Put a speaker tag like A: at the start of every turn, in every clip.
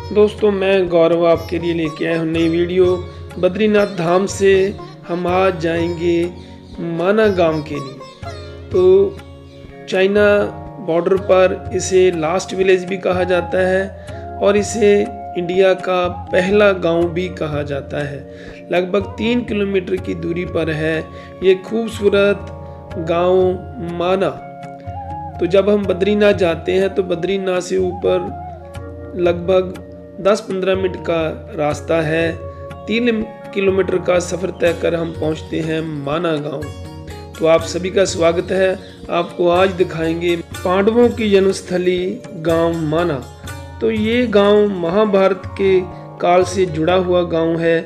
A: दोस्तों, मैं गौरव आपके लिए लेके आया हूँ नई वीडियो। बद्रीनाथ धाम से हम आज जाएंगे माना गांव के लिए। तो चाइना बॉर्डर पर इसे लास्ट विलेज भी कहा जाता है और इसे इंडिया का पहला गांव भी कहा जाता है। लगभग 3 किलोमीटर की दूरी पर है ये खूबसूरत गांव माना। तो जब हम बद्रीनाथ जाते हैं तो बद्रीनाथ से ऊपर लगभग 10-15 मिनट का रास्ता है। 3 किलोमीटर का सफ़र तय कर हम पहुंचते हैं माना गांव। तो आप सभी का स्वागत है। आपको आज दिखाएंगे पांडवों की जन्मस्थली गांव माना। तो ये गांव महाभारत के काल से जुड़ा हुआ गांव है।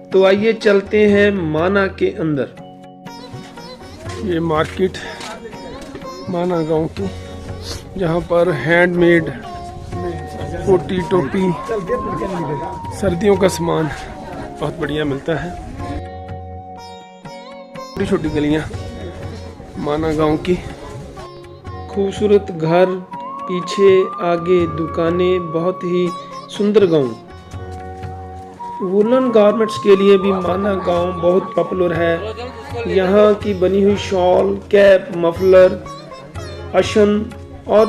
A: तो आइए चलते हैं माना के अंदर। ये मार्केट माना गांव की, जहां पर हैंडमेड कोटी टोपी सर्दियों का सामान बहुत बढ़िया मिलता है। छोटी छोटी गलियां माना गांव की, खूबसूरत घर, पीछे आगे दुकानें, बहुत ही सुंदर गांव। वुलन गारमेंट्स के लिए भी माना गांव बहुत पॉपुलर है। यहाँ की बनी हुई शॉल, कैप, मफलर, अशन और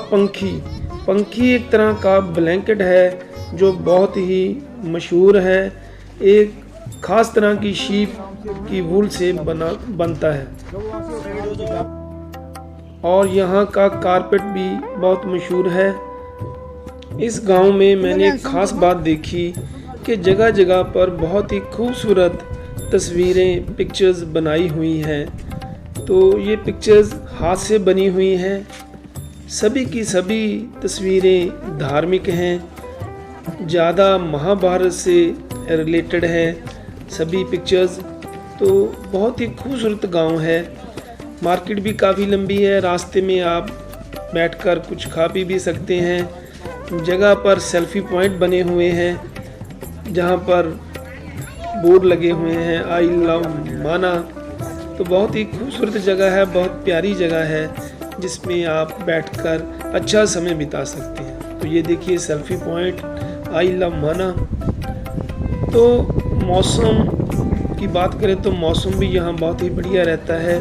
A: पंखी एक तरह का ब्लैंकेट है जो बहुत ही मशहूर है। एक खास तरह की शीप की वूल से बनता है और यहाँ का कारपेट भी बहुत मशहूर है। इस गांव में मैंने एक खास बात देखी कि जगह जगह पर बहुत ही खूबसूरत तस्वीरें, पिक्चर्स बनाई हुई हैं। तो ये पिक्चर्स हाथ से बनी हुई हैं। सभी की सभी तस्वीरें धार्मिक हैं, ज़्यादा महाभारत से रिलेटेड हैं सभी पिक्चर्स। तो बहुत ही खूबसूरत गांव है। मार्केट भी काफ़ी लंबी है। रास्ते में आप बैठकर कुछ खा पी भी सकते हैं। जगह पर सेल्फी पॉइंट बने हुए हैं जहां पर बोर्ड लगे हुए हैं आई लव माना। तो बहुत ही खूबसूरत जगह है, बहुत प्यारी जगह है जिसमें आप बैठकर अच्छा समय बिता सकते हैं। तो ये देखिए सेल्फी पॉइंट आई लव माना। तो मौसम की बात करें तो मौसम भी यहाँ बहुत ही बढ़िया रहता है।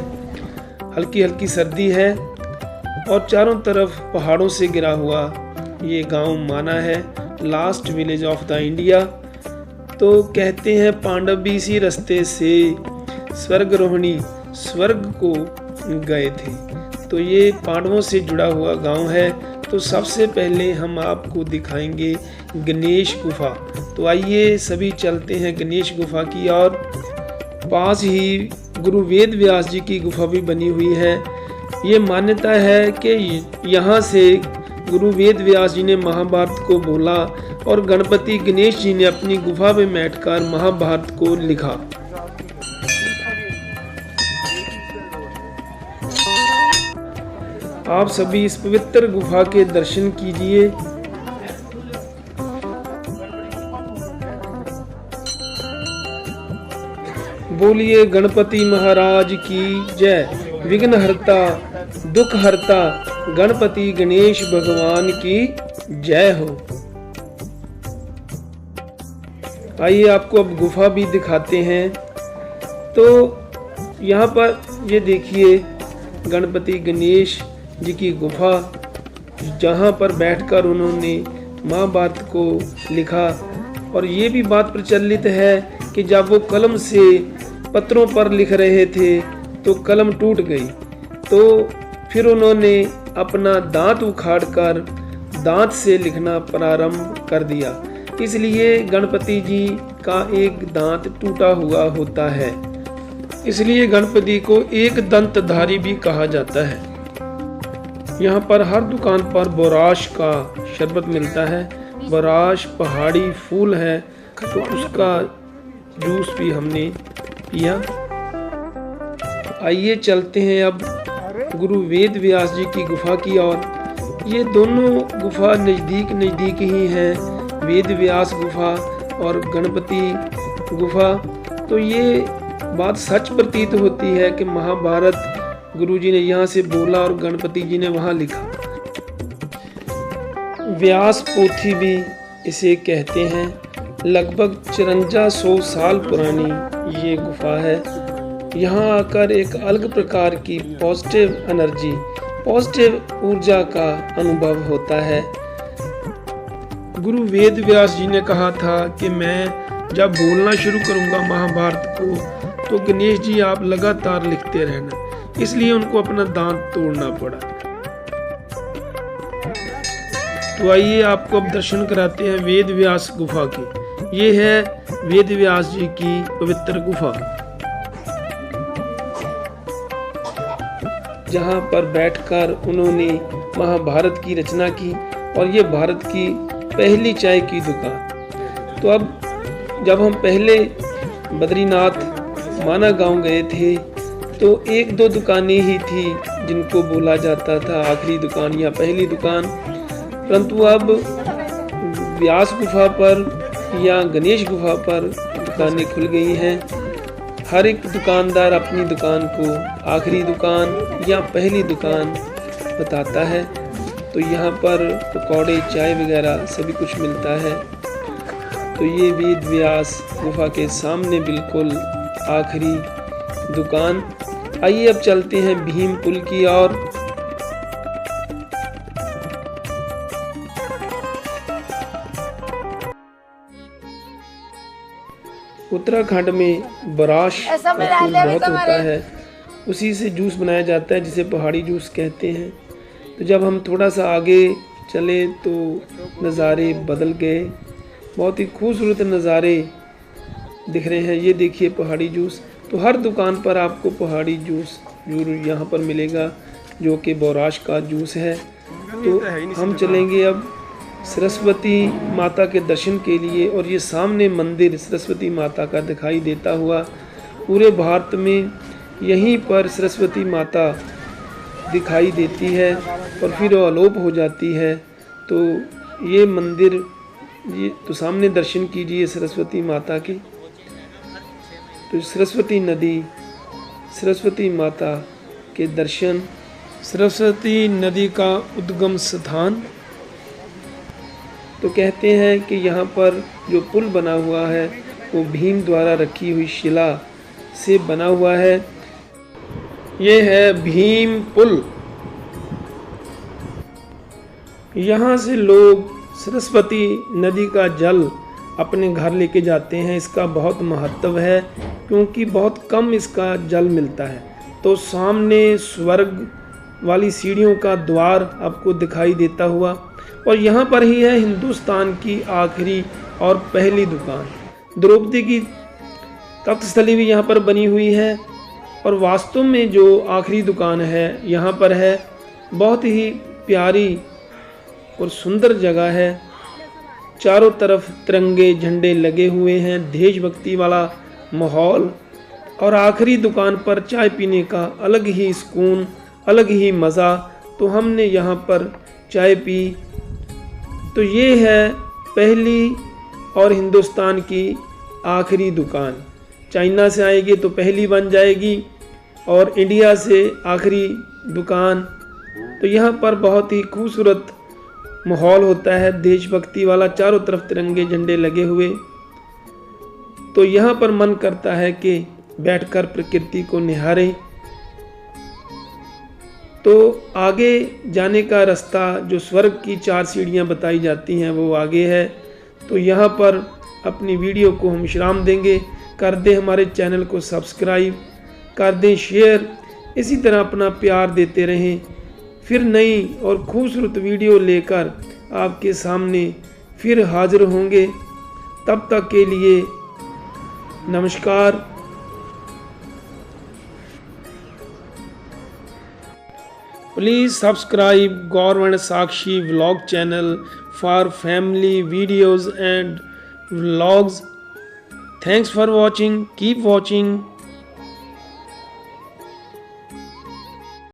A: हल्की हल्की सर्दी है और चारों तरफ पहाड़ों से घिरा हुआ ये गांव माना है, last village of the India. तो कहते हैं पांडव भी इसी रास्ते से स्वर्गरोहिणी स्वर्ग को गए थे। तो ये पांडवों से जुड़ा हुआ गांव है। तो सबसे पहले हम आपको दिखाएंगे गणेश गुफा। तो आइए सभी चलते हैं गणेश गुफा की और पास ही गुरु वेद व्यास जी की गुफा भी बनी हुई है। ये मान्यता है कि यहाँ से गुरु वेद व्यास जी ने महाभारत को बोला और गणपति गणेश जी ने अपनी गुफा में बैठकर महाभारत को लिखा। आप सभी इस पवित्र गुफा के दर्शन कीजिए। बोलिए गणपति महाराज की जय। विघ्नहर्ता दुख हरता गणपति गणेश भगवान की जय हो। आइए आपको अब गुफा भी दिखाते हैं। तो यहाँ पर ये देखिए गणपति गणेश जी की गुफा, जहाँ पर बैठकर उन्होंने महाभारत को लिखा। और ये भी बात प्रचलित है कि जब वो कलम से पत्रों पर लिख रहे थे तो कलम टूट गई। तो फिर उन्होंने अपना दांत उखाड़कर दांत से लिखना प्रारंभ कर दिया। इसलिए गणपति जी का एक दांत टूटा हुआ होता है। इसलिए गणपति को एक दंतधारी भी कहा जाता है। यहाँ पर हर दुकान पर बोराश का शरबत मिलता है। बोराश पहाड़ी फूल है, तो उसका जूस भी हमने पिया। आइए चलते हैं अब गुरु वेद व्यास जी की गुफा की ओर। ये दोनों गुफा नज़दीक ही हैं, वेद व्यास गुफा और गणपति गुफा। तो ये बात सच प्रतीत होती है कि महाभारत गुरुजी ने यहाँ से बोला और गणपति जी ने वहाँ लिखा। व्यास पोथी भी इसे कहते हैं। लगभग 5400 साल पुरानी ये गुफा है। यहाँ आकर एक अलग प्रकार की पॉजिटिव एनर्जी, पॉजिटिव ऊर्जा का अनुभव होता है। गुरु वेद व्यास जी ने कहा था कि मैं जब बोलना शुरू करूँगा महाभारत को तो गणेश जी आप लगातार लिखते रहना, इसलिए उनको अपना दांत तोड़ना पड़ा। तो आइए आपको अब दर्शन कराते हैं वेद व्यास गुफा के। ये है वेद व्यास जी की पवित्र गुफा, जहाँ पर बैठकर उन्होंने महाभारत की रचना की और ये भारत की पहली चाय की दुकान। तो अब जब हम पहले बद्रीनाथ माना गांव गए थे तो एक दो दुकानें ही थी जिनको बोला जाता था आखिरी दुकान या पहली दुकान, परंतु अब व्यास गुफा पर या गणेश गुफा पर दुकानें खुल गई हैं। हर एक दुकानदार अपनी दुकान को आखिरी दुकान या पहली दुकान बताता है। तो यहाँ पर पकौड़े, चाय वगैरह सभी कुछ मिलता है। तो ये वेद व्यास गुफा के सामने बिल्कुल आखिरी दुकान। आइए अब चलते हैं भीम पुल की ओर। उत्तराखंड में बराश का फूल बहुत होता है, उसी से जूस बनाया जाता है जिसे पहाड़ी जूस कहते हैं। तो जब हम थोड़ा सा आगे चले तो नज़ारे बदल गए, बहुत ही खूबसूरत नज़ारे दिख रहे हैं। ये देखिए पहाड़ी जूस। तो हर दुकान पर आपको पहाड़ी जूस जरूर यहाँ पर मिलेगा, जो कि बोराश का जूस है। तो हम चलेंगे अब सरस्वती माता के दर्शन के लिए। और ये सामने मंदिर सरस्वती माता का दिखाई देता हुआ, पूरे भारत में यहीं पर सरस्वती माता दिखाई देती है और फिर वो अलोप हो जाती है। तो ये मंदिर, ये तो सामने दर्शन कीजिए सरस्वती माता के। तो सरस्वती नदी, सरस्वती माता के दर्शन, सरस्वती नदी का उद्गम स्थान। तो कहते हैं कि यहाँ पर जो पुल बना हुआ है वो भीम द्वारा रखी हुई शिला से बना हुआ है। ये है भीम पुल। यहाँ से लोग सरस्वती नदी का जल अपने घर लेके जाते हैं। इसका बहुत महत्व है क्योंकि बहुत कम इसका जल मिलता है। तो सामने स्वर्ग वाली सीढ़ियों का द्वार आपको दिखाई देता हुआ, और यहाँ पर ही है हिंदुस्तान की आखिरी और पहली दुकान। द्रौपदी की तख्तस्थली भी यहाँ पर बनी हुई है। और वास्तव में जो आखिरी दुकान है यहाँ पर है, बहुत ही प्यारी और सुंदर जगह है। चारों तरफ तिरंगे झंडे लगे हुए हैं, देशभक्ति वाला माहौल। और आखिरी दुकान पर चाय पीने का अलग ही सुकून, अलग ही मज़ा। तो हमने यहाँ पर चाय पी। तो ये है पहली और हिंदुस्तान की आखिरी दुकान। चाइना से आएगी तो पहली बन जाएगी, और इंडिया से आखिरी दुकान। तो यहाँ पर बहुत ही खूबसूरत माहौल होता है, देशभक्ति वाला, चारों तरफ तिरंगे झंडे लगे हुए। तो यहाँ पर मन करता है कि बैठकर प्रकृति को निहारें। तो आगे जाने का रास्ता, जो स्वर्ग की 4 सीढ़ियाँ बताई जाती हैं, वो आगे है। तो यहाँ पर अपनी वीडियो को हम विश्राम देंगे। कर दें हमारे चैनल को सब्सक्राइब, कर दें शेयर। इसी तरह अपना प्यार देते रहें। फिर नई और खूबसूरत वीडियो लेकर आपके सामने फिर हाजिर होंगे। तब तक के लिए नमस्कार। Please subscribe Government Sakshi Vlog channel for family videos and vlogs. Thanks for watching. Keep watching.